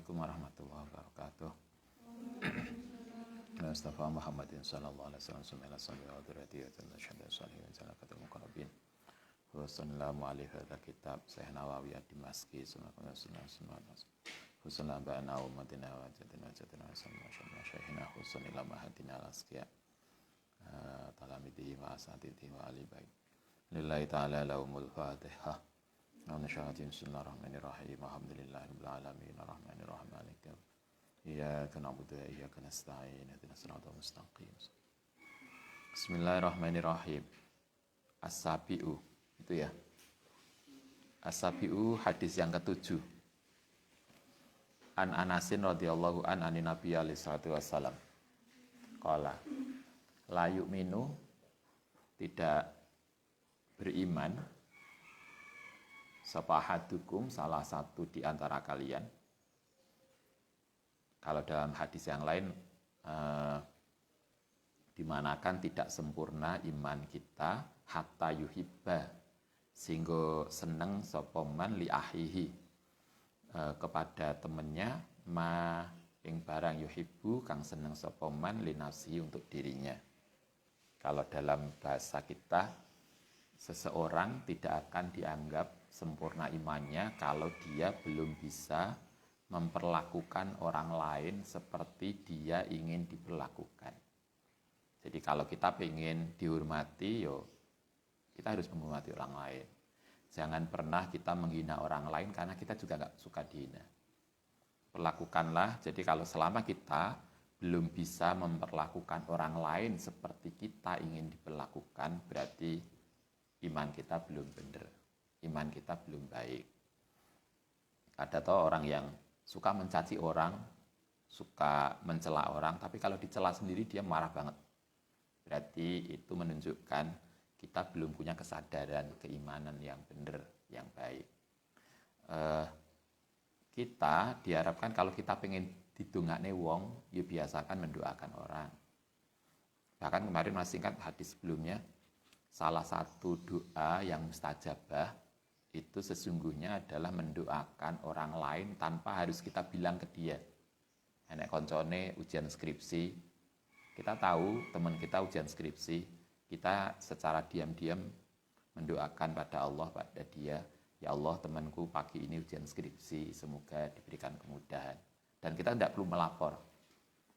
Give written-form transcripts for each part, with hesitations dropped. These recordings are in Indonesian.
Assalamualaikum warahmatullahi wabarakatuh. Mustafa Muhammadin sallallahu alaihi wasallam summa sallallahu alaihi wa sallam syahada salihin salakatul muqarrabin. Wa sallallahu alaihi wa kitab Sahih Nawawi ad-Dimashqi sunnah sunnah. Husnul ba'na wa madina wa jadina wa sallallahu syahina husnul ila mahadina al-asqiya. Talamidi wa asatidi wa ali baik. Lillahi ta'ala lahumul fatihah. Bismillahirrahmanirrahim. Alhamdulillahirabbil alamin arrahmanir rahim maliki iyyaka na'budu wa iyyaka nasta'in ihdinas siratal mustaqim. Bismillahirrahmanirrahim. As-Sabi'u itu ya. As-Sabi'u hadis yang ke-7. An Anasin radhiyallahu an anin Nabi alaihi salatu wassalam. Qala la yu'minu, tidak beriman sapahadukum, salah satu di antara kalian. Kalau dalam hadis yang lain dimanakan tidak sempurna iman kita hatta yuhibba, sehingga seneng sapa man li ahihi, kepada temennya, ma ing barang yuhibbu kang seneng sapa man li nafsihi, untuk dirinya. Kalau dalam bahasa kita, seseorang tidak akan dianggap sempurna imannya kalau dia belum bisa memperlakukan orang lain seperti dia ingin diperlakukan. Jadi kalau kita ingin dihormati, kita harus menghormati orang lain. Jangan pernah kita menghina orang lain karena kita juga nggak suka dihina. Perlakukanlah, jadi kalau selama kita belum bisa memperlakukan orang lain seperti kita ingin diperlakukan, berarti iman kita belum benar, iman kita belum baik. Ada toh orang yang suka mencaci orang, suka mencela orang, tapi kalau dicela sendiri dia marah banget. Berarti itu menunjukkan kita belum punya kesadaran keimanan yang benar, yang baik. Kita diharapkan kalau kita pengen didongakne wong, ya biasakan mendoakan orang. Bahkan kemarin masih ingat hadis sebelumnya, salah satu doa yang mustajabah itu sesungguhnya adalah mendoakan orang lain tanpa harus kita bilang ke dia. Nek koncone ujian skripsi, kita tahu teman kita ujian skripsi, kita secara diam-diam mendoakan pada Allah, pada dia, ya Allah temanku pagi ini ujian skripsi, semoga diberikan kemudahan. Dan kita tidak perlu melapor,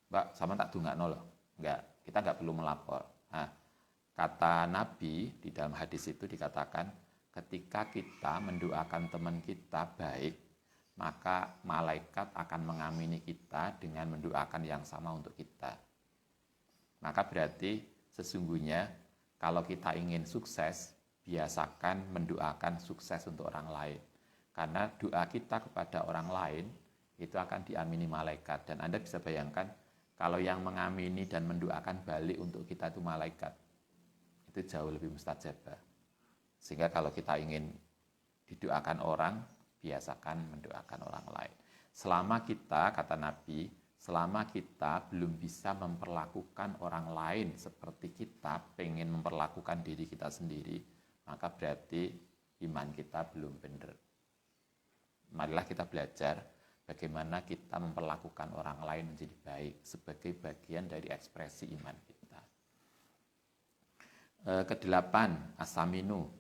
Mbak sama tak dongakno loh, enggak, kita enggak perlu melapor. Nah, kata Nabi di dalam hadis itu dikatakan, ketika kita mendoakan teman kita baik, maka malaikat akan mengamini kita dengan mendoakan yang sama untuk kita. Maka berarti sesungguhnya kalau kita ingin sukses, biasakan mendoakan sukses untuk orang lain. Karena doa kita kepada orang lain itu akan diamini malaikat. Dan Anda bisa bayangkan kalau yang mengamini dan mendoakan balik untuk kita itu malaikat, itu jauh lebih mustajabah. Sehingga kalau kita ingin didoakan orang, biasakan mendoakan orang lain. Selama kita, kata Nabi, selama kita belum bisa memperlakukan orang lain seperti kita pengen memperlakukan diri kita sendiri, maka berarti iman kita belum benar. Marilah kita belajar bagaimana kita memperlakukan orang lain menjadi baik sebagai bagian dari ekspresi iman kita. Kedelapan, as-saminu.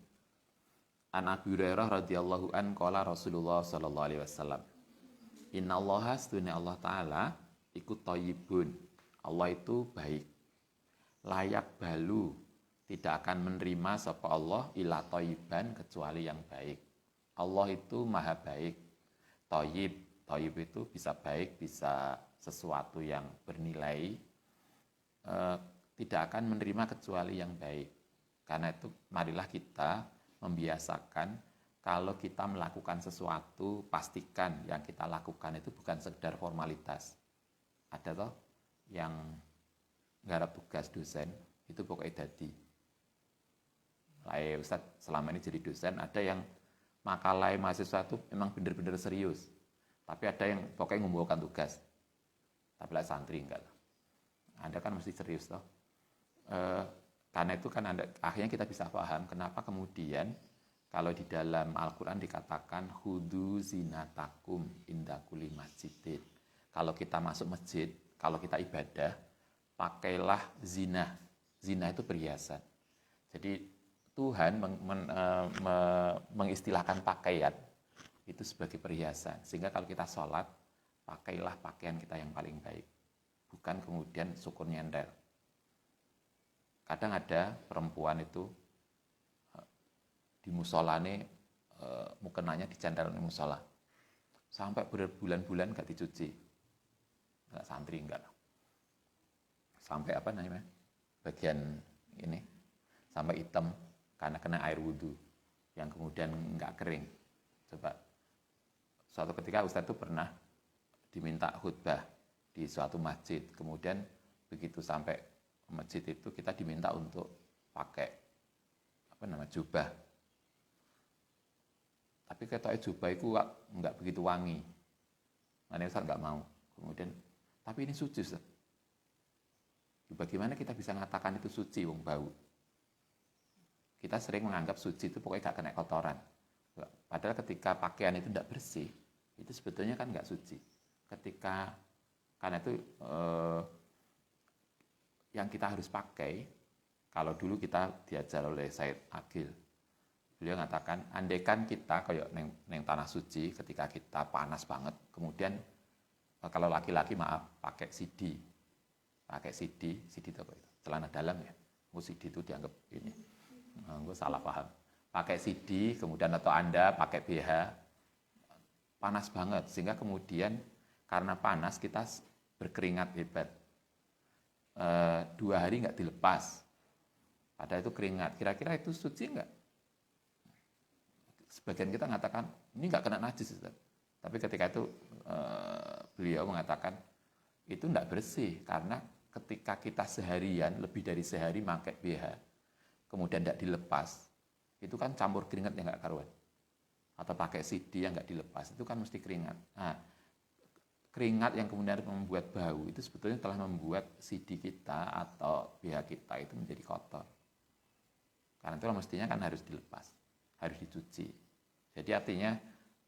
An Abi Hurairah radhiyallahu an qala Rasulullah sallallahu alaihi wasallam. Innallaha astuna Allah taala iku thayyibun. Allah itu baik. Layak balu, tidak akan menerima sapa Allah ila thayyiban, kecuali yang baik. Allah itu maha baik. Thayyib, thayyib itu bisa baik, bisa sesuatu yang bernilai. Tidak akan menerima kecuali yang baik. Karena itu marilah kita membiasakan kalau kita melakukan sesuatu, pastikan yang kita lakukan itu bukan sekedar formalitas. Ada toh yang nggarap tugas dosen itu pokoknya dadi. Lah Ustaz selama ini jadi dosen, ada yang makalah mahasiswa itu memang benar-benar serius. Tapi ada yang pokoknya ngumpulkan tugas. Tapi lah santri enggak lah. Anda kan mesti serius toh. Karena itu kan akhirnya kita bisa paham kenapa kemudian kalau di dalam Al-Quran dikatakan hudu zinatakum inda kulli masjid. masjidin. Kalau kita masuk masjid, kalau kita ibadah, pakailah zina. Zina itu perhiasan. Jadi Tuhan mengistilahkan pakaian itu sebagai perhiasan. Sehingga kalau kita sholat, pakailah pakaian kita yang paling baik. Bukan kemudian syukur nyender. Kadang ada perempuan itu di musolane mukenanya dicandal di musola. Sampai berbulan-bulan nggak dicuci. Nggak santri, enggak. Sampai apa namanya? Bagian ini sampai hitam karena kena air wudhu yang kemudian nggak kering. Coba suatu ketika Ustadz itu pernah diminta khutbah di suatu masjid, kemudian begitu sampai masjid itu kita diminta untuk pakai jubah, tapi ketoknya jubah itu nggak begitu wangi, makanya Ustadz nggak mau. Kemudian tapi ini suci Ustadz. Bagaimana kita bisa mengatakan itu suci, wong bau? Kita sering menganggap suci itu pokoknya gak kena kotoran. Padahal ketika pakaian itu tidak bersih, itu sebetulnya kan gak suci. Karena itu yang kita harus pakai, kalau dulu kita diajar oleh Said Agil, beliau mengatakan, andaikan kita kayak neng tanah suci, ketika kita panas banget, kemudian kalau laki-laki pakai CD itu apa itu? Celana dalam ya. CD itu dianggap ini. Gue salah paham. Pakai CD, kemudian atau Anda pakai BH, panas banget. Sehingga kemudian karena panas kita berkeringat hebat. 2 hari nggak dilepas. Padahal itu keringat. Kira-kira itu suci nggak? Sebagian kita mengatakan, ini nggak kena najis. Ustaz. Tapi ketika itu beliau mengatakan, itu nggak bersih. Karena ketika kita seharian, lebih dari sehari pakai BH, kemudian tidak dilepas, itu kan campur keringat yang nggak karuan. Atau pakai CD yang nggak dilepas, itu kan mesti keringat. Nah, keringat yang kemudian membuat bau, itu sebetulnya telah membuat CD kita atau BH kita itu menjadi kotor. Karena itu mestinya kan harus dilepas, harus dicuci. Jadi artinya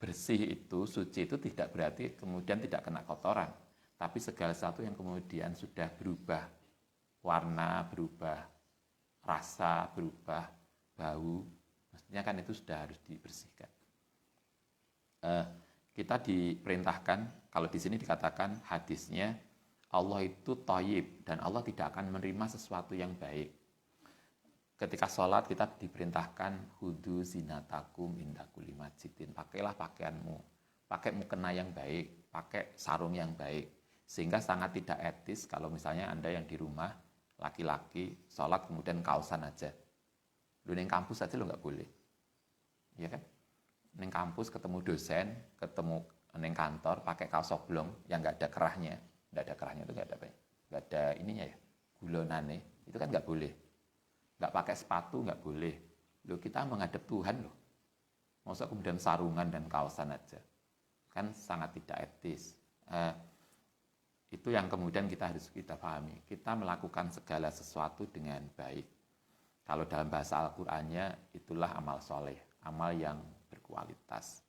bersih itu, suci itu tidak berarti kemudian tidak kena kotoran. Tapi segala sesuatu yang kemudian sudah berubah warna, berubah rasa, berubah bau, mestinya kan itu sudah harus dibersihkan. Kita diperintahkan, kalau di sini dikatakan hadisnya, Allah itu thayyib dan Allah tidak akan menerima sesuatu yang baik. Ketika sholat kita diperintahkan hudu zinatakum inda kulli masjidin, pakailah pakaianmu, pakai mukena yang baik, pakai sarung yang baik. Sehingga sangat tidak etis kalau misalnya Anda yang di rumah, laki-laki, sholat kemudian kaosan aja. Lu neng kampus aja lo nggak boleh. Iya kan? Neng kampus ketemu dosen, ketemu neng kantor, pakai kaos oblong yang nggak ada kerahnya. Nggak ada kerahnya itu nggak ada apa ya? Nggak ada ininya ya, gulonane. Itu kan nggak boleh. Nggak pakai sepatu nggak boleh. Loh kita menghadap Tuhan loh. Maksudnya kemudian sarungan dan kaosan aja. Kan sangat tidak etis. Itu yang kemudian kita harus kita pahami. Kita melakukan segala sesuatu dengan baik. Kalau dalam bahasa Al-Qur'annya itulah amal soleh, amal yang berkualitas.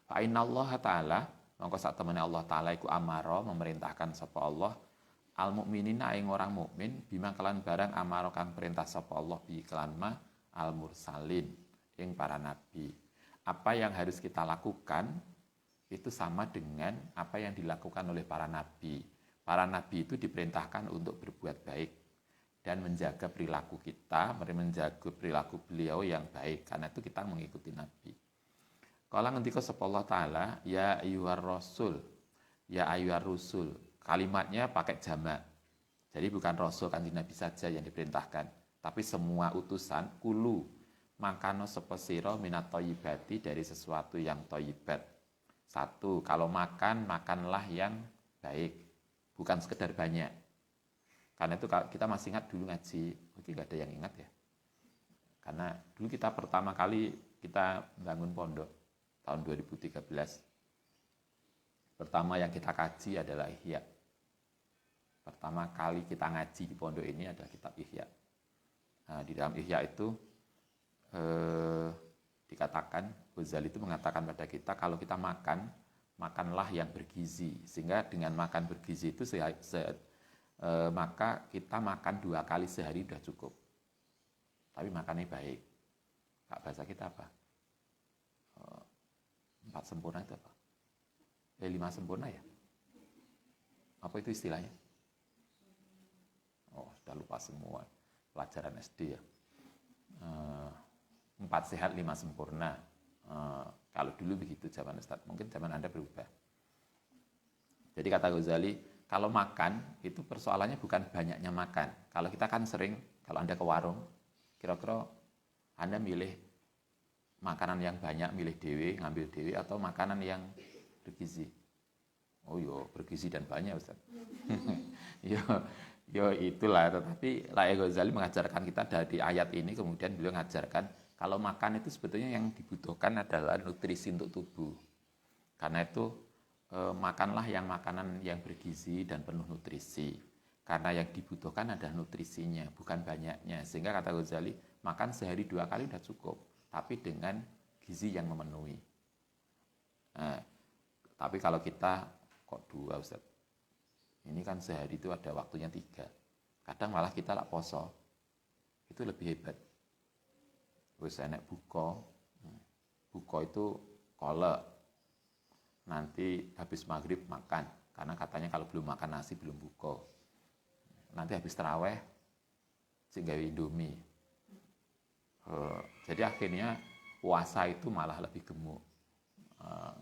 Fa innallaha ta'ala, mongko sak temene Allah taala iku amara memerintahkan sapa Allah al mukminina ing orang mukmin bima kelan barang amara kang perintah sapa Allah bi kelan ma al mursalin ing para nabi. Apa yang harus kita lakukan itu sama dengan apa yang dilakukan oleh para nabi. Para nabi itu diperintahkan untuk berbuat baik dan menjaga perilaku kita, menjaga perilaku beliau yang baik. Karena itu kita mengikuti nabi. Kala ngendika sapa Allah taala, ya ayyuhar rasul, ya ayyuhar rusul. Kalimatnya pakai jamak. Jadi bukan rasul kanjeng Nabi saja yang diperintahkan, tapi semua utusan kulu makano sapa sira minat thayyibati dari sesuatu yang thayyibat. 1, kalau makan, makanlah yang baik. Bukan sekedar banyak. Karena itu kita masih ingat dulu ngaji, mungkin nggak ada yang ingat ya. Karena dulu kita pertama kali kita bangun pondok tahun 2013. Pertama yang kita kaji adalah Ihya. Pertama kali kita ngaji di pondok ini adalah kitab Ihya. Nah, di dalam Ihya itu dikatakan, Ghazali itu mengatakan pada kita kalau kita makan makanlah yang bergizi. Sehingga dengan makan bergizi itu maka kita makan 2 kali sehari sudah cukup. Tapi makannya baik. Kak, bahasa kita apa? 4 sempurna itu apa? 5 sempurna ya? Apa itu istilahnya? Oh, sudah lupa semua. Pelajaran SD ya. 4 sehat 5 sempurna. Kalau dulu begitu zaman Ustaz. Mungkin zaman Anda berubah. Jadi kata Ghazali, kalau makan itu persoalannya bukan banyaknya makan. Kalau kita kan sering, kalau Anda ke warung, kira-kira Anda milih makanan yang banyak, milih dewe, ngambil dewe, atau makanan yang bergizi. Oh yo, bergizi dan banyak Ustaz. yo itulah. Tetapi Lae Ghazali mengajarkan kita dari ayat ini, kemudian beliau mengajarkan kalau makan itu sebetulnya yang dibutuhkan adalah nutrisi untuk tubuh. Karena itu makanlah yang makanan yang bergizi dan penuh nutrisi. Karena yang dibutuhkan adalah nutrisinya, bukan banyaknya. Sehingga kata Ghazali, makan sehari 2 kali sudah cukup, tapi dengan gizi yang memenuhi. Tapi kalau kita kok 2 Ustaz, ini kan sehari itu ada waktunya 3. Kadang malah kita lak poso, itu lebih hebat. Wis enek buka itu kolek, nanti habis maghrib makan, karena katanya kalau belum makan nasi belum buka. Nanti habis taraweh sing gawe Indomie. Jadi akhirnya puasa itu malah lebih gemuk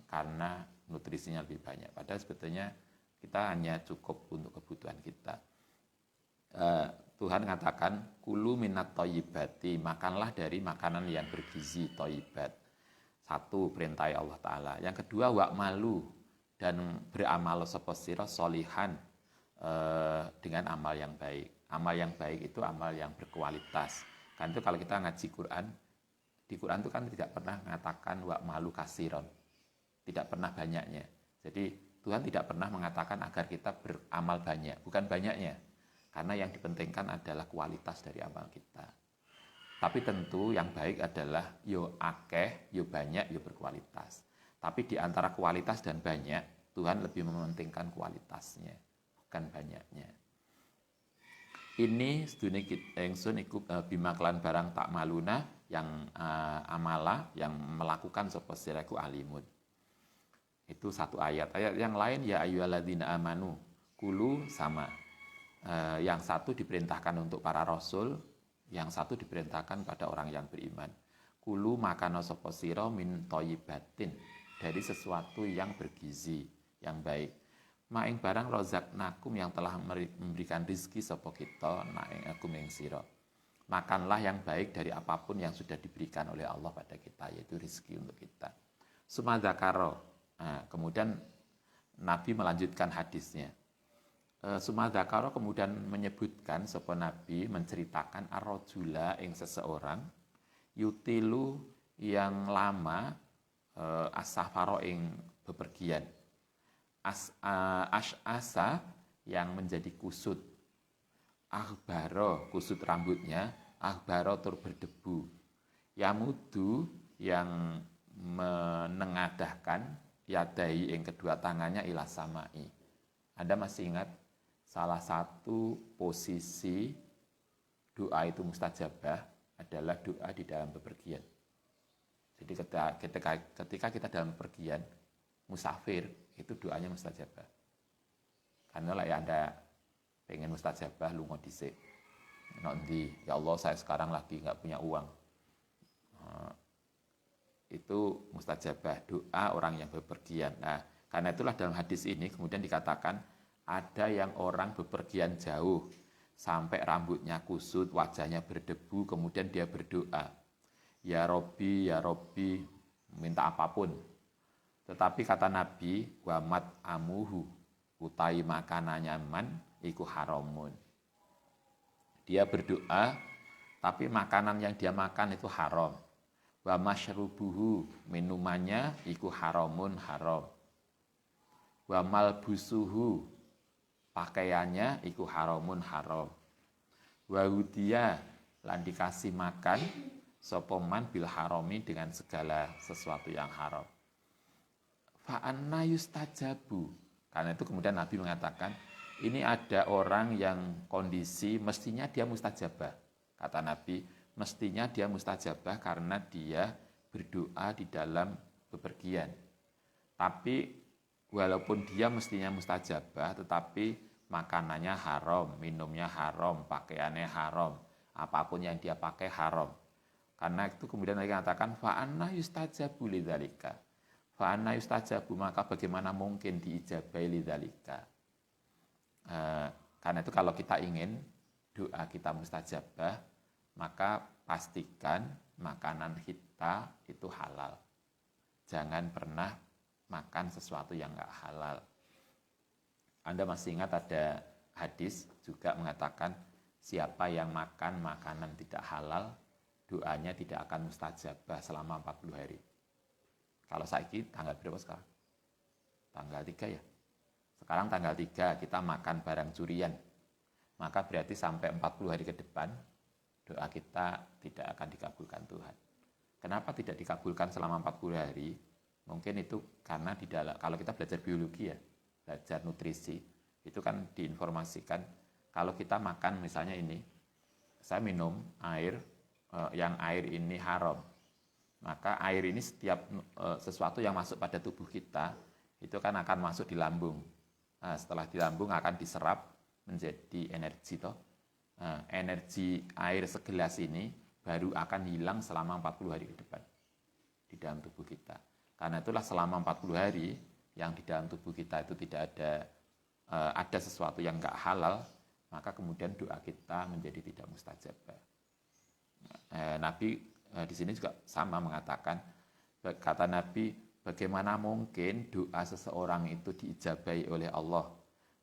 karena nutrisinya lebih banyak. Padahal sebetulnya kita hanya cukup untuk kebutuhan kita. Tuhan mengatakan kulu minat thayyibati, makanlah dari makanan yang bergizi thayyibat. 1 perintah Allah Ta'ala. Yang kedua wa'malu, dan beramal sapa sira solihan dengan amal yang baik. Amal yang baik itu amal yang berkualitas. Kan itu kalau kita ngaji Quran, di Quran itu kan tidak pernah mengatakan wa'malu kasiron. Tidak pernah banyaknya. Jadi Tuhan tidak pernah mengatakan agar kita beramal banyak, bukan banyaknya. Karena yang dipentingkan adalah kualitas dari amal kita. Tapi tentu yang baik adalah yo akeh, yo banyak, yo berkualitas. Tapi di antara kualitas dan banyak, Tuhan lebih mementingkan kualitasnya, bukan banyaknya. Ini sedune ingsun iku bimaklan barang tak maluna yang amala yang melakukan sapa siraku alimun. Itu 1 ayat. Ayat yang lain ya ayyuhalladzina amanu kulu sama. Yang 1 diperintahkan untuk para rasul, yang 1 diperintahkan pada orang yang beriman. Kulu makana sapa sira min thayyibatin, dari sesuatu yang bergizi, yang baik. Maing barang rozaknakum, yang telah memberikan rizki sapa kita naing akum ing sira. Makanlah yang baik dari apapun yang sudah diberikan oleh Allah pada kita, yaitu rizki untuk kita. Sumadzakaro. Kemudian Nabi melanjutkan hadisnya. Sumadzakaro kemudian menyebutkan sapa Nabi menceritakan ar-rajula ing seseorang yutilu yang lama as-safaro ing bepergian. Ash'asa yang menjadi kusut. Akhbaro kusut rambutnya, akhbaro tur berdebu. Yamudu yang menengadahkan yadai ing kedua tangannya ila samai. Anda masih ingat salah satu posisi doa itu mustajabah adalah doa di dalam bepergian. Jadi ketika kita dalam bepergian, musafir, itu doanya mustajabah. Karena lah ya Anda pengen mustajabah, lunga dhisik. Nanti, ya Allah saya sekarang lagi nggak punya uang. Itu mustajabah, doa orang yang bepergian. Nah, karena itulah dalam hadis ini kemudian dikatakan ada yang orang bepergian jauh sampai rambutnya kusut, wajahnya berdebu, kemudian dia berdoa, ya Robbi, minta apapun. Tetapi kata Nabi, wamat amuhu, utai makanan nyaman, iku haramun. Dia berdoa, tapi makanan yang dia makan itu haram. Wa masyrubuhu, minumannya iku haramun haram. Wa malbusuhu, pakaiannya iku haramun haram. Wa hudiya, lan dikasih makan sopoman bil harami dengan segala sesuatu yang haram. fa'anna yustajabu. Karena itu kemudian Nabi mengatakan, ini ada orang yang kondisi mestinya dia mustajabah. Kata Nabi, mestinya dia mustajabah karena dia berdoa di dalam bepergian. Tapi walaupun dia mestinya mustajabah, tetapi makanannya haram, minumnya haram, pakaiannya haram, apapun yang dia pakai haram. Karena itu kemudian mereka katakan fa'anna yustajabu lidzalika. Fa'anna yustajabu, maka bagaimana mungkin diijabai lidzalika. Karena itu kalau kita ingin doa kita mustajabah, maka pastikan makanan kita itu halal. Jangan pernah makan sesuatu yang enggak halal. Anda masih ingat ada hadis juga mengatakan siapa yang makan makanan tidak halal, doanya tidak akan mustajabah selama 40 hari. Kalau saiki tanggal berapa sekarang? Tanggal 3 ya? Sekarang tanggal 3 kita makan barang curian. Maka berarti sampai 40 hari ke depan doa kita tidak akan dikabulkan Tuhan. Kenapa tidak dikabulkan selama 40 hari? Mungkin itu karena di dalam, kalau kita belajar biologi ya, belajar nutrisi, itu kan diinformasikan kalau kita makan misalnya ini, saya minum air, yang air ini haram. Maka air ini setiap sesuatu yang masuk pada tubuh kita, itu kan akan masuk di lambung. Nah, setelah di lambung akan diserap menjadi energi toh. Nah, energi air segelas ini baru akan hilang selama 40 hari ke depan di dalam tubuh kita. Karena itulah selama 40 hari yang di dalam tubuh kita itu tidak ada sesuatu yang enggak halal, maka kemudian doa kita menjadi tidak mustajabah. Nabi di sini juga sama mengatakan, kata Nabi, bagaimana mungkin doa seseorang itu diijabahi oleh Allah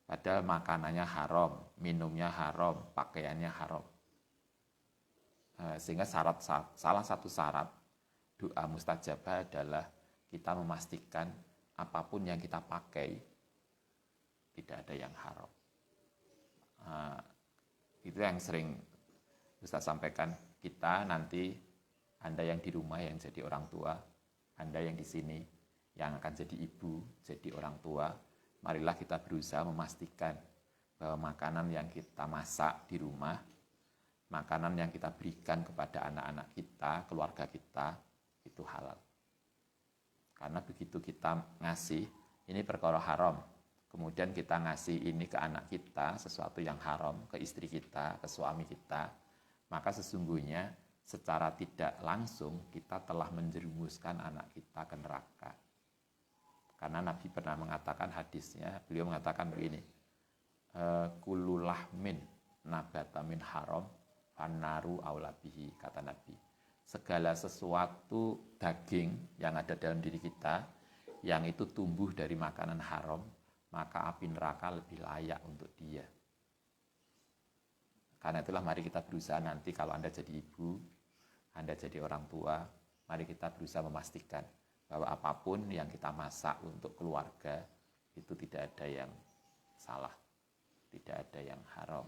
padahal makanannya haram, minumnya haram, pakaiannya haram. Sehingga salah satu syarat doa mustajabah adalah kita memastikan apapun yang kita pakai tidak ada yang haram. Itu yang sering Ustaz sampaikan, kita nanti, Anda yang di rumah yang jadi orang tua, Anda yang di sini yang akan jadi ibu, jadi orang tua, marilah kita berusaha memastikan bahwa makanan yang kita masak di rumah, makanan yang kita berikan kepada anak-anak kita, keluarga kita, itu halal. Karena begitu kita ngasih, ini perkara haram, kemudian kita ngasih ini ke anak kita, sesuatu yang haram, ke istri kita, ke suami kita, maka sesungguhnya secara tidak langsung kita telah menjerumuskan anak kita ke neraka. Karena Nabi pernah mengatakan hadisnya, beliau mengatakan begini, kullu lahmin nabata min haram fannaru aula bihi, kata Nabi. Segala sesuatu daging yang ada dalam diri kita yang itu tumbuh dari makanan haram, maka api neraka lebih layak untuk dia. Karena itulah mari kita berusaha nanti kalau Anda jadi ibu, Anda jadi orang tua, mari kita berusaha memastikan bahwa apapun yang kita masak untuk keluarga itu tidak ada yang salah, tidak ada yang haram,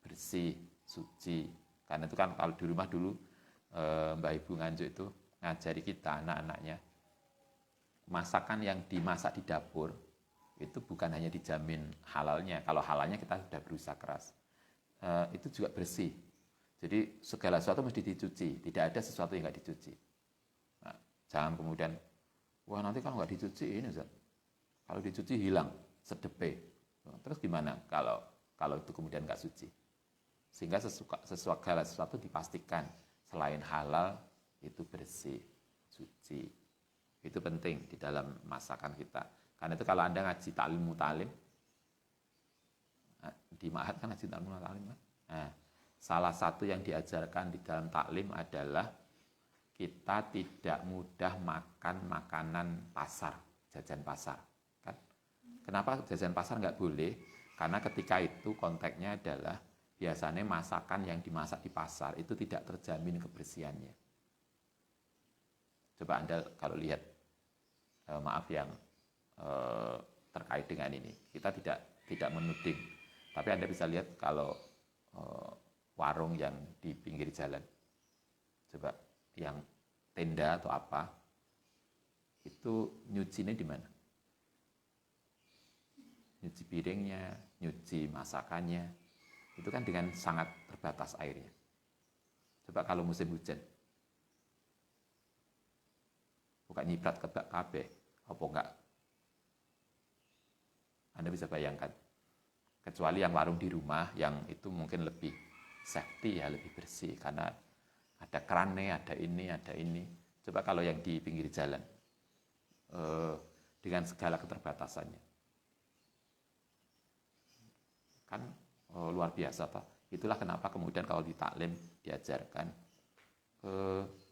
bersih, suci. Karena itu kan kalau di rumah dulu Mbak Ibu Nganjuk itu ngajari kita anak-anaknya, masakan yang dimasak di dapur itu bukan hanya dijamin halalnya, kalau halalnya kita sudah berusaha keras, itu juga bersih. Jadi segala sesuatu mesti dicuci, tidak ada sesuatu yang nggak dicuci. Nah, jangan kemudian, wah nanti kalau nggak dicuci ini Ustaz, kalau dicuci hilang sedepe. Terus gimana kalau itu kemudian nggak suci? Sehingga segala sesuatu dipastikan selain halal itu bersih, suci. Itu penting di dalam masakan kita. Karena itu kalau Anda ngaji ta'lim mutalim, di ma'had kan ngaji ta'lim mutalim kan? Nah, salah satu yang diajarkan di dalam taklim adalah kita tidak mudah makan makanan pasar, jajan pasar. Kan? Kenapa jajan pasar nggak boleh? Karena ketika itu konteksnya adalah biasanya masakan yang dimasak di pasar itu tidak terjamin kebersihannya. Coba Anda kalau lihat, maaf yang terkait dengan ini, kita tidak menuding, tapi Anda bisa lihat kalau warung yang di pinggir jalan, coba yang tenda atau apa, itu nyucinya di mana? nyuci piringnya, nyuci masakannya, itu kan dengan sangat terbatas airnya. Coba kalau musim hujan, bukan nyiprat kebak kabeh, apa enggak? Anda bisa bayangkan. Kecuali yang warung di rumah, yang itu mungkin lebih safety ya, lebih bersih, karena ada kerannya, ada ini. Coba kalau yang di pinggir jalan, dengan segala keterbatasannya. Kan luar biasa toh. Itulah kenapa kemudian kalau di taklim diajarkan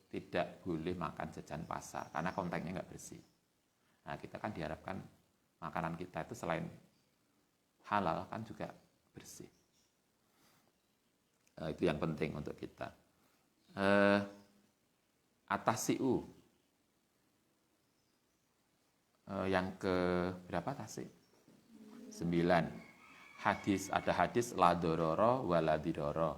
tidak boleh makan jajan pasar karena konteksnya nggak bersih. Nah, kita kan diharapkan makanan kita itu selain halal kan juga bersih. Itu yang penting untuk kita. Atasi'u. Yang ke berapa tasik? 9. Ada hadis la dororo wa la diroro.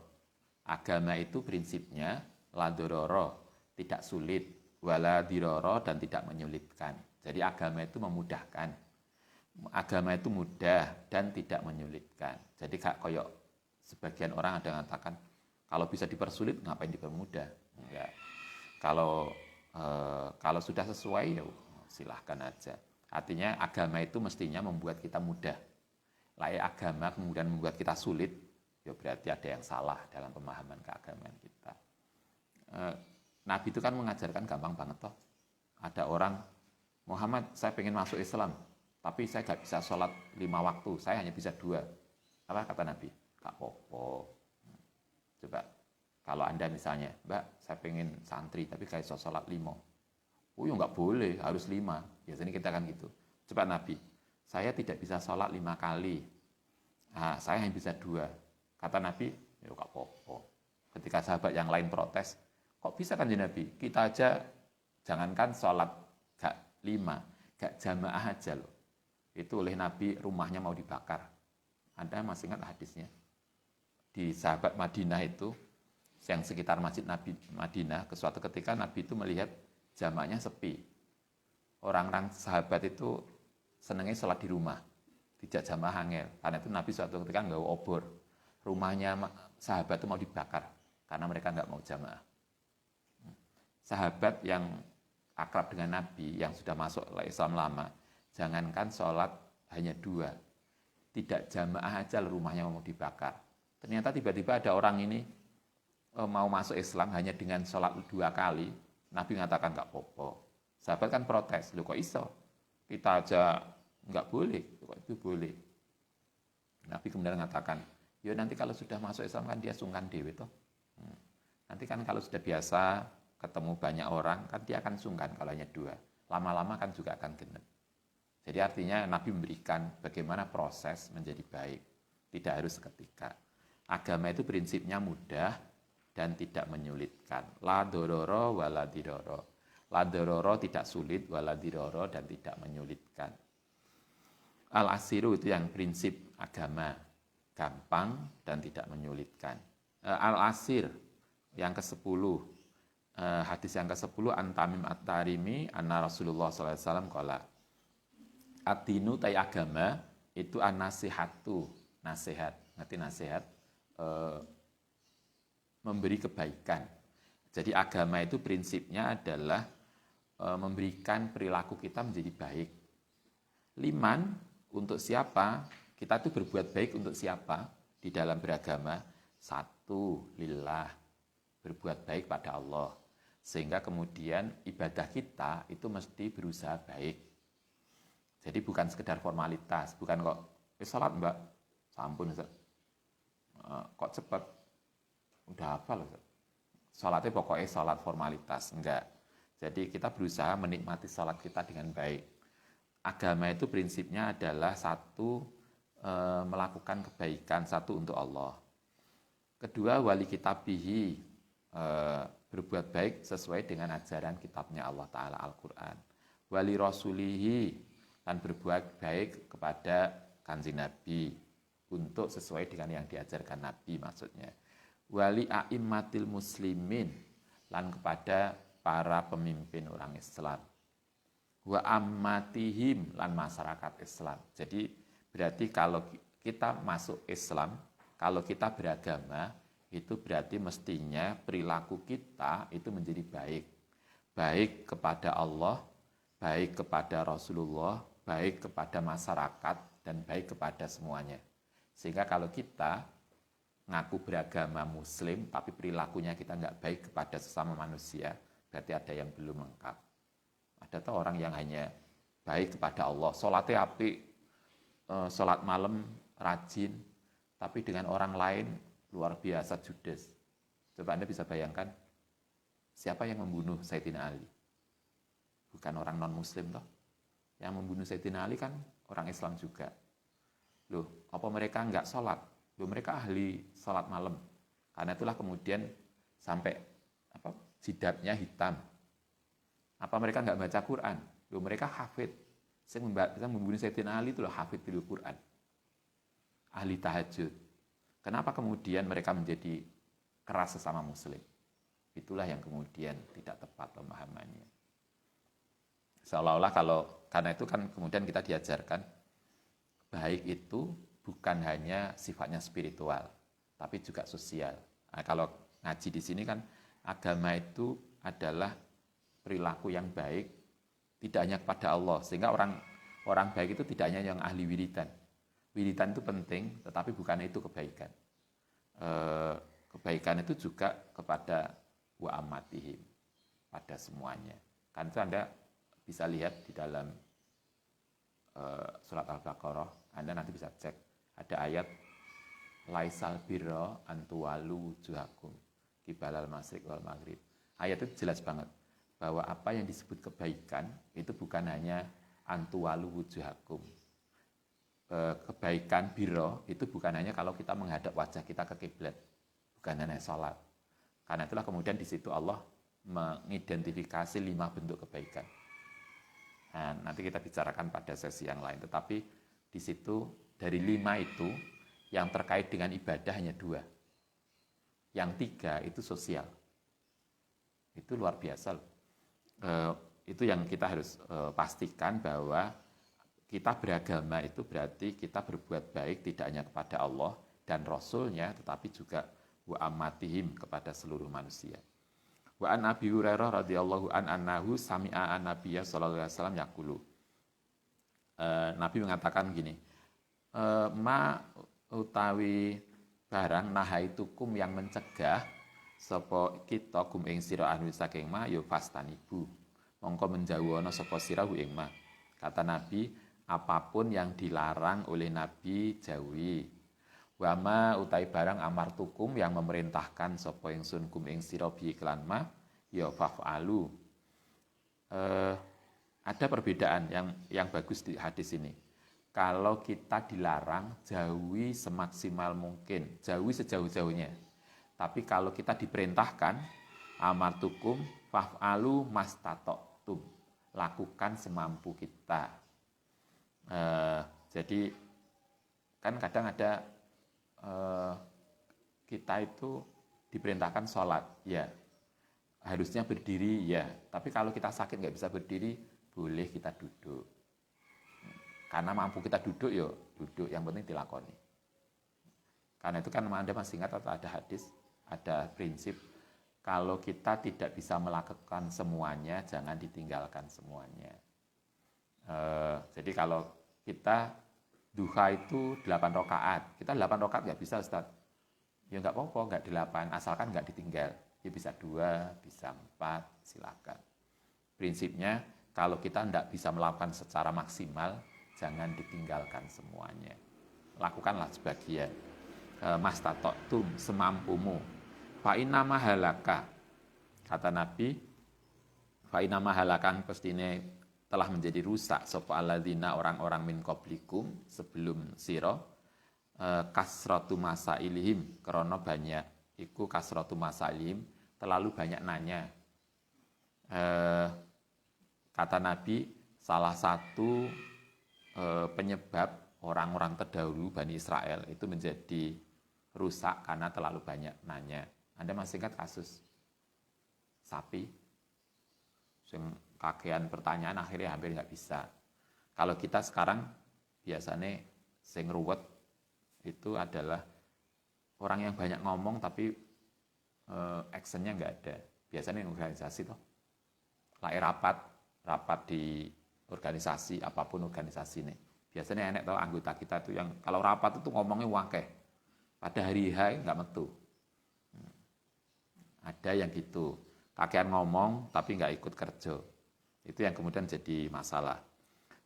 Agama itu prinsipnya la dororo, tidak sulit, wala diroro, dan tidak menyulitkan. Jadi agama itu memudahkan. Agama itu mudah dan tidak menyulitkan. Jadi kayak sebagian orang ada yang mengatakan kalau bisa dipersulit ngapain dipermudah? Enggak. Kalau sudah sesuai ya silahkan aja. Artinya agama itu mestinya membuat kita mudah. Agama kemudian membuat kita sulit, ya berarti ada yang salah dalam pemahaman keagamaan kita. Nabi itu kan mengajarkan gampang banget toh. Ada orang, Muhammad saya pengen masuk Islam, tapi saya gak bisa sholat 5 waktu, saya hanya bisa 2. Apa kata Nabi? Gak apa-apa. Coba, kalau Anda misalnya, Mbak saya pengen santri, tapi gak bisa sholat 5. Oh ya gak boleh, harus 5. Biasanya kita kan gitu. Coba Nabi, saya tidak bisa sholat 5 kali. Nah, saya hanya bisa 2. Kata Nabi, ya gak apa-apa. Ketika sahabat yang lain protes, kok bisa kan ya Nabi? Kita aja jangankan sholat gak 5, gak jamaah aja loh. Itu oleh Nabi rumahnya mau dibakar. Anda masih ingat hadisnya? Di sahabat Madinah itu, yang sekitar masjid Nabi Madinah, ke suatu ketika Nabi itu melihat jamaahnya sepi. Orang-orang sahabat itu senangnya sholat di rumah, tidak jamaah angel. Karena itu Nabi suatu ketika nggak obor. Rumahnya sahabat itu mau dibakar, karena mereka nggak mau jamaah. Sahabat yang akrab dengan Nabi, yang sudah masuk Islam lama, jangankan sholat hanya 2. Tidak jamaah aja rumahnya mau dibakar. Ternyata tiba-tiba ada orang ini mau masuk Islam hanya dengan sholat 2 kali. Nabi mengatakan nggak apa-apa. Sahabat kan protes, loh kok iso? Kita aja nggak boleh, kok itu boleh. Nabi kemudian mengatakan, ya nanti kalau sudah masuk Islam kan dia sungkan dewe toh. Nanti kan kalau sudah biasa ketemu banyak orang, kan dia akan sungkan kalau hanya 2. Lama-lama kan juga akan genep. Jadi artinya Nabi memberikan bagaimana proses menjadi baik. Tidak harus seketika. Agama itu prinsipnya mudah dan tidak menyulitkan. La dororo wa la diroro. La dororo tidak sulit, wa la diroro dan tidak menyulitkan. Al-asiru itu yang prinsip agama. Gampang dan tidak menyulitkan. Al-asir yang ke-10. Hadis yang ke-10 An-Tamim At-Tarimi anna Rasulullah SAW qala ad-dinu tay agama itu an-nasihatu, nasihat. Ngerti nasihat? Memberi kebaikan. Jadi agama itu prinsipnya adalah memberikan perilaku kita menjadi baik. Liman, untuk siapa? Kita itu berbuat baik untuk siapa? Di dalam beragama, 1, lillah, berbuat baik pada Allah. Sehingga kemudian ibadah kita itu mesti berusaha baik. Jadi bukan sekedar formalitas, bukan kok, salat mbak, sampun Ustaz. Kok cepat? Udah hafal Ustaz. Salatnya pokoknya salat formalitas, enggak. Jadi kita berusaha menikmati salat kita dengan baik. Agama itu prinsipnya adalah 1, melakukan kebaikan, 1 untuk Allah. Kedua, wali kitabihi, berbuat baik sesuai dengan ajaran kitabnya Allah Ta'ala Al-Quran. Wali rasulihi, dan berbuat baik kepada Kanjeng Nabi untuk sesuai dengan yang diajarkan Nabi maksudnya. Wali a'immatil muslimin, dan kepada para pemimpin orang Islam. Wa ammatihim, lan masyarakat Islam. Jadi Berarti kalau kita masuk Islam, kalau kita beragama, itu berarti mestinya perilaku kita itu menjadi baik. Baik kepada Allah, baik kepada Rasulullah, baik kepada masyarakat, dan baik kepada semuanya. Sehingga kalau kita ngaku beragama Muslim, tapi perilakunya kita nggak baik kepada sesama manusia, berarti ada yang belum lengkap. Ada tuh orang yang hanya baik kepada Allah, sholatnya apik, sholat malam rajin, tapi dengan orang lain luar biasa judes. Coba Anda bisa bayangkan, siapa yang membunuh Sayyidina Ali? Bukan orang non-muslim toh. Yang membunuh Sayyidina Ali kan orang Islam juga. Loh, apa mereka nggak sholat? Loh, mereka ahli sholat malam. Karena itulah kemudian sampai jidatnya hitam. Apa mereka nggak baca Quran? Loh, mereka hafid. Yang membunuh Sayyidina Ali itu loh hafid bil Quran. Ahli tahajud. Kenapa kemudian mereka menjadi keras sesama muslim? Itulah yang kemudian tidak tepat pemahamannya. Seolah-olah karena itu kan kemudian kita diajarkan baik itu bukan hanya sifatnya spiritual, tapi juga sosial. Nah, kalau ngaji di sini kan agama itu adalah perilaku yang baik, tidak hanya kepada Allah, sehingga orang baik itu tidak hanya yang ahli wiridan. Wiridan itu penting, tetapi bukan itu kebaikan. Kebaikan itu juga kepada wa amatihim, pada semuanya. Kan itu Anda bisa lihat di dalam surat Al-Baqarah, Anda nanti bisa cek, ada ayat laisal birra antuwalu wujuhakum kibalal masyriq wal maghrib. Ayat itu jelas banget bahwa apa yang disebut kebaikan itu bukan hanya antuwalu wujuhakum. Kebaikan birra itu bukan hanya kalau kita menghadap wajah kita ke kiblat, bukan hanya sholat. Karena itulah kemudian di situ Allah mengidentifikasi 5 bentuk kebaikan. Nah, nanti kita bicarakan pada sesi yang lain. Tetapi di situ dari 5 itu yang terkait dengan ibadah hanya 2. Yang 3 itu sosial. Itu luar biasa loh. Itu yang kita harus pastikan bahwa kita beragama itu berarti kita berbuat baik tidak hanya kepada Allah dan Rasulnya, tetapi juga wa amatihim kepada seluruh manusia. Wa an Abi Hurairah radhiyallahu anhu sami'a an-nabiyya sallallahu alaihi wasallam yaqulu. Nabi mengatakan gini, ma utawi barang nahaitukum yang mencegah sapa kita kum ing sira anu saking ma ya fastanibu. Mongko menjauhana sapa sira ing ma. Kata Nabi, apapun yang dilarang oleh Nabi jauhi. Wama utai barang amartukum yang memerintahkan sapa ingsun kum ing sira bi iklan ma ya fa'alu. Ada perbedaan yang bagus di hadis ini. Kalau kita dilarang jauhi semaksimal mungkin, jauhi sejauh-jauhnya. Tapi kalau kita diperintahkan amartukum fa'alu mastata'tum, lakukan semampu kita. Jadi kan kadang ada kita itu diperintahkan sholat, ya harusnya berdiri, ya. Tapi kalau kita sakit nggak bisa berdiri, boleh kita duduk. Karena mampu kita duduk, ya duduk. Yang penting dilakoni. Karena itu kan Anda masih ingat atau ada hadis, ada prinsip kalau kita tidak bisa melakukan semuanya, jangan ditinggalkan semuanya. Jadi kalau kita duha itu 8 rakaat. Kita 8 rakaat nggak bisa, Ustaz. Ya nggak apa-apa, nggak 8, asalkan nggak ditinggal. Ya bisa 2, bisa 4, silakan. Prinsipnya, kalau kita nggak bisa melakukan secara maksimal, jangan ditinggalkan semuanya. Lakukanlah sebagian. Mastata'tum, semampumu. Fa'inna mahalaka. Kata Nabi, fa'inna mahalakan pastine telah menjadi rusak sapa alladzina orang-orang min qablikum sebelum sira kasratu masailihim krana banyak iku kasratu masailihim terlalu banyak nanya. Kata Nabi, salah satu penyebab orang-orang terdahulu Bani Israel itu menjadi rusak karena terlalu banyak nanya. Anda masih ingat kasus sapi yang kakean pertanyaan akhirnya hampir nggak bisa. Kalau kita sekarang biasanya Sing ruwet itu adalah orang yang banyak ngomong tapi actionnya nggak ada. Biasanya yang organisasi toh, rapat di organisasi, apapun organisasi nih. Biasanya enak tau anggota kita tuh yang kalau rapat itu ngomongnya wakeh. Pada hari H nggak metu. Ada yang gitu, kakean ngomong tapi nggak ikut kerja. Itu yang kemudian jadi masalah.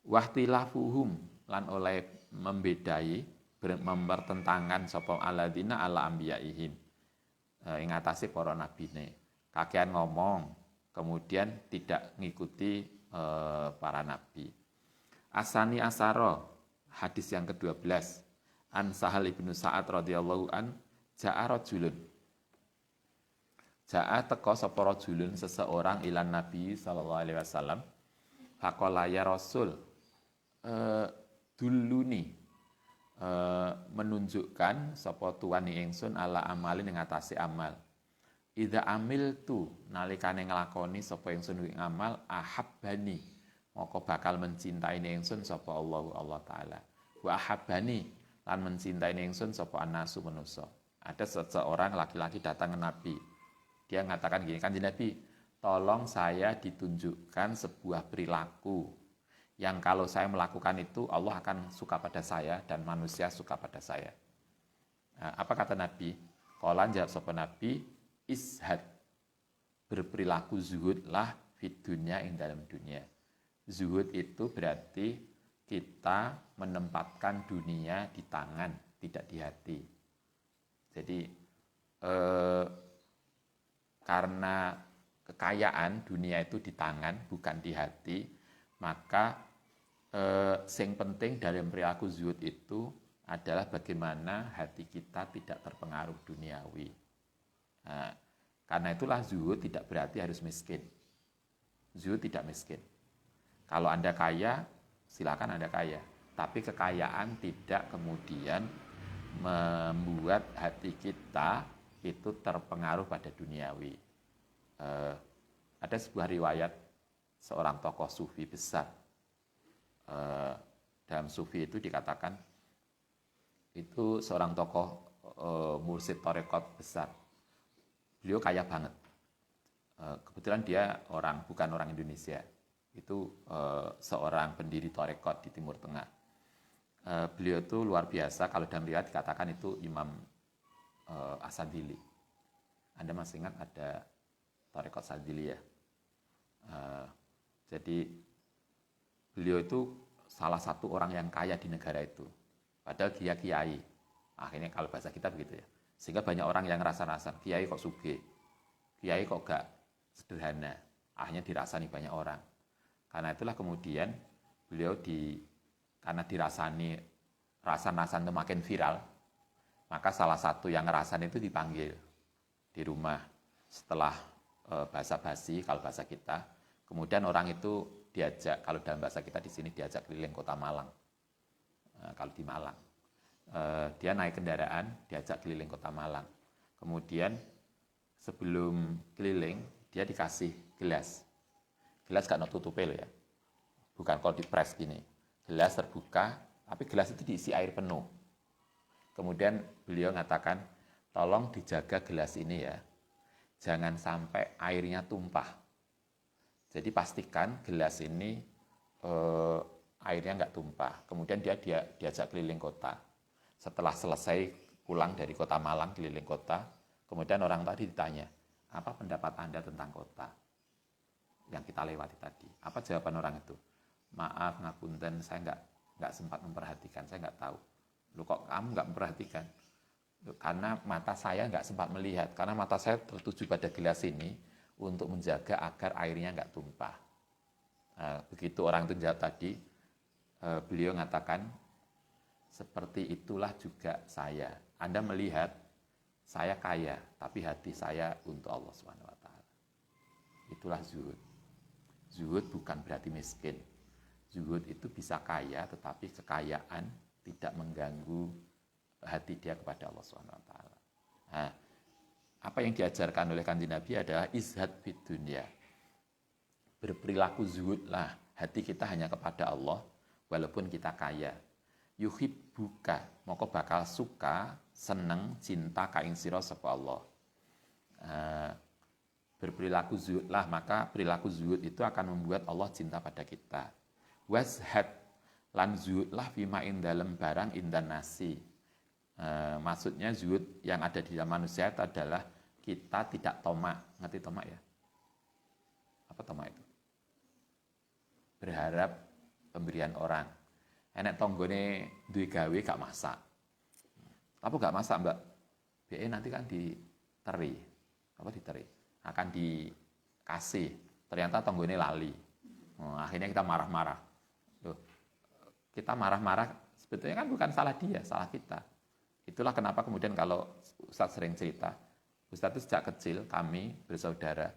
Wahtilafuhum lan oleh membedai, mempertentangan sapa alladzina ala ambiyaihim. Ing atase para nabine. Kakean ngomong, kemudian tidak mengikuti para nabi. Asani asaro, hadis yang ke-12. An Sahal ibnu Sa'ad radhiyallahu an, ja'a rajulun. Ja'a teka sapa rajulun seseorang ilan Nabi sallallahu alaihi wasallam. Faqala ya Rasul, duluni, menunjukkan sapa tuwani ingsun ala amalin ing atase amal. Idza amiltu nalikane nglakoni sapa ingsun ing amal ahabbani, maka bakal mencintai ingsun sapa Allah taala. Wa ahabbani lan mencintai ingsun sapa anasu manusa. Ada seseorang laki-laki datang ke Nabi. Dia mengatakan gini, Kanjeng Nabi, tolong saya ditunjukkan sebuah perilaku yang kalau saya melakukan itu Allah akan suka pada saya dan manusia suka pada saya. Nah, apa kata Nabi? Qala jawab sapa Nabi, ishad, berperilaku zuhudlah fid dunya ing dalam dunia. Zuhud itu berarti kita menempatkan dunia di tangan, tidak di hati. Jadi karena kekayaan dunia itu di tangan bukan di hati, maka yang penting dalam perilaku zuhud itu adalah bagaimana hati kita tidak terpengaruh duniawi. Nah, karena itulah zuhud tidak berarti harus miskin. Zuhud tidak miskin. Kalau Anda kaya, silakan Anda kaya. Tapi kekayaan tidak kemudian membuat hati kita itu terpengaruh pada duniawi. Ada sebuah riwayat seorang tokoh sufi besar. Dalam sufi itu dikatakan itu seorang tokoh mursyid tarekat besar. Beliau kaya banget. Kebetulan dia bukan orang Indonesia. Itu seorang pendiri tarekat di Timur Tengah. Beliau itu luar biasa. Kalau dalam riwayat dikatakan itu Imam As-Sadili. Anda masih ingat ada tarekat Sadili ya? Jadi beliau itu salah satu orang yang kaya di negara itu. Padahal dia kiai. Akhirnya kalau bahasa kita begitu ya. Sehingga banyak orang yang rasa-rasa, kiai kok sugih, kiai kok gak sederhana. Akhirnya dirasani banyak orang. Karena itulah kemudian beliau karena dirasani, rasan-rasan itu makin viral, maka salah satu yang ngerasan itu dipanggil di rumah setelah basa-basi kalau bahasa kita. Kemudian orang itu diajak, kalau dalam bahasa kita di sini diajak keliling kota Malang. Kalau di Malang, dia naik kendaraan, diajak keliling kota Malang. Kemudian sebelum keliling dia dikasih gelas. Gelas gak tutupnya loh ya. Bukan kalau dipres gini. Gelas terbuka, tapi gelas itu diisi air penuh. Kemudian beliau mengatakan, tolong dijaga gelas ini ya. Jangan sampai airnya tumpah. Jadi pastikan gelas ini airnya nggak tumpah. Kemudian dia diajak keliling kota. Setelah selesai pulang dari kota Malang, keliling kota, kemudian orang tadi ditanya, apa pendapat Anda tentang kota yang kita lewati tadi? Apa jawaban orang itu? Maaf, ngapunten, saya nggak sempat memperhatikan, saya nggak tahu. Loh kok kamu nggak memperhatikan? Karena mata saya nggak sempat melihat, karena mata saya tertuju pada gelas ini untuk menjaga agar airnya nggak tumpah. Nah, begitu orang itu jawab tadi, beliau mengatakan, seperti itulah juga saya. Anda melihat saya kaya, tapi hati saya untuk Allah SWT. Itulah zuhud. Zuhud bukan berarti miskin. Zuhud itu bisa kaya, tetapi kekayaan tidak mengganggu hati dia kepada Allah SWT. Nah, apa yang diajarkan oleh Kanjeng Nabi adalah izhad fid dunya. Berperilaku zuhudlah, hati kita hanya kepada Allah, walaupun kita kaya. yuhibbuka moko bakal suka seneng cinta ka ing sira sapa Allah. Berperilaku zuhudlah, maka perilaku zuhud itu akan membuat Allah cinta pada kita. Washad lan zuhudlah fima ing dalem barang indan nasi. Maksudnya zuhud yang ada di dalam manusia itu adalah kita tidak tomak. Ngerti tomak ya? Apa tomak itu? Berharap pemberian orang. Enek tonggone duwe gawe gak masak. Apa gak masak, Mbak? BE nanti kan diteri. Apa diteri? Akan dikasih. Ternyata tonggone lali. Akhirnya kita marah-marah. Loh, kita marah-marah sebetulnya kan bukan salah dia, salah kita. Itulah kenapa kemudian kalau Ustadz sering cerita, Ustadz itu sejak kecil kami bersaudara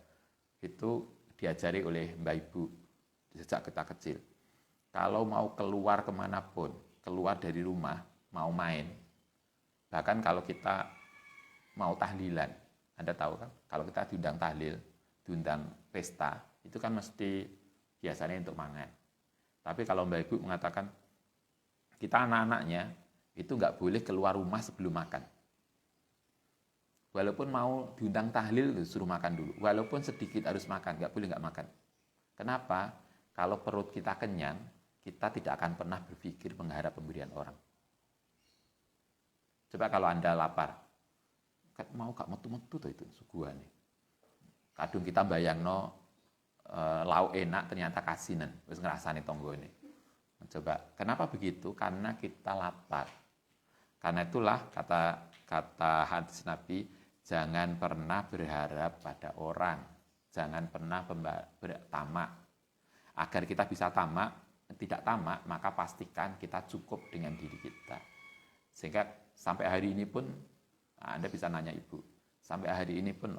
itu diajari oleh Mbak Ibu sejak kita kecil. Kalau mau keluar kemanapun, keluar dari rumah, mau main, bahkan kalau kita mau tahlilan, Anda tahu kan, kalau kita diundang tahlil, diundang pesta, itu kan mesti biasanya untuk mangan. Tapi kalau Mbak Ibu mengatakan, kita anak-anaknya itu nggak boleh keluar rumah sebelum makan. Walaupun mau diundang tahlil, suruh makan dulu. Walaupun sedikit harus makan, nggak boleh nggak makan. Kenapa? Kalau perut kita kenyang, kita tidak akan pernah berpikir mengharap pemberian orang. Coba kalau Anda lapar, mau gak metu-metu tuh itu suguhan nih. Kadung kita bayangno lauk enak ternyata kasinan, wis ngrasani tonggone. Coba, kenapa begitu? Karena kita lapar. Karena itulah kata hadis Nabi, jangan pernah berharap pada orang, jangan pernah tamak. Agar kita bisa tidak tamak, maka pastikan kita cukup dengan diri kita. Sehingga sampai hari ini pun, Anda bisa nanya Ibu, sampai hari ini pun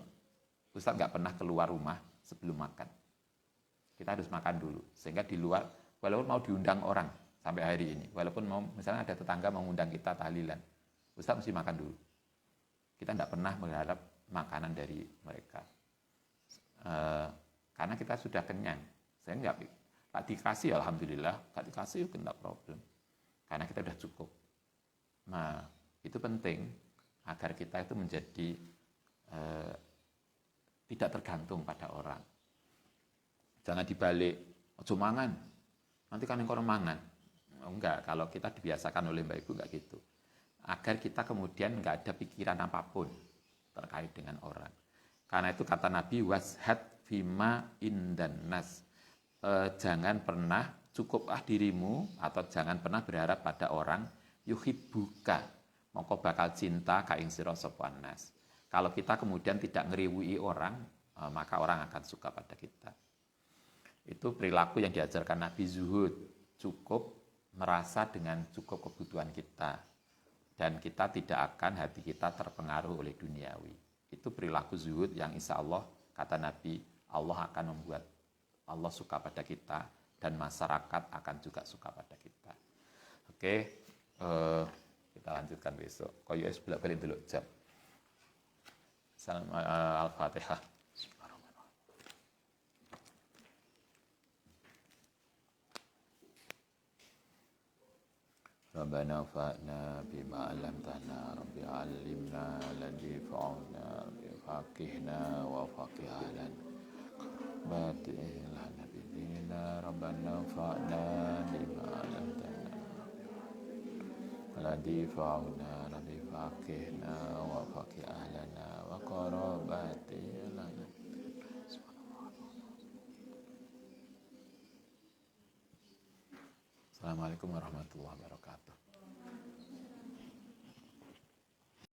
Ustadz nggak pernah keluar rumah sebelum makan. Kita harus makan dulu. Sehingga di luar, walaupun mau diundang orang sampai hari ini, walaupun mau misalnya ada tetangga mengundang kita tahlilan, Ustadz mesti makan dulu. Kita tidak pernah berharap makanan dari mereka. Karena kita sudah kenyang. Saya nggak dikasih, alhamdulillah, nggak dikasih itu tidak problem. Karena kita sudah cukup. Nah, itu penting agar kita itu menjadi tidak tergantung pada orang. Jangan dibalik, ojo mangan, nanti kan yang kono mangan. Enggak, kalau kita dibiasakan oleh Mbak Ibu enggak gitu. Agar kita kemudian enggak ada pikiran apapun terkait dengan orang. Karena itu kata Nabi, washad fima indan nas. Jangan pernah cukuplah dirimu atau jangan pernah berharap pada orang yuhibbuka. Mongko bakal cinta ka ing sira sapa nas. Kalau kita kemudian tidak ngeriwui orang, maka orang akan suka pada kita. Itu perilaku yang diajarkan Nabi, zuhud, cukup merasa dengan cukup kebutuhan kita. Dan kita tidak akan hati kita terpengaruh oleh duniawi. Itu perilaku zuhud yang insya Allah, kata Nabi, Allah akan membuat Allah suka pada kita dan masyarakat akan juga suka pada kita. Oke, kita lanjutkan besok. Koyo es bolak-balik dulu jam. Salam Al-Fatihah. Rabbana fa'na bima 'allamtana rabbi 'allimna alladhi fa'alna rabbi faqihna wa faqih ahlan bati'il nabiyina rabbana fa'na bima 'allamtana alladhi fa'alna rabbi faqihna wa faqih ahlana wa qarabati lana. Assalamualaikum warahmatullahi wabarakatuh.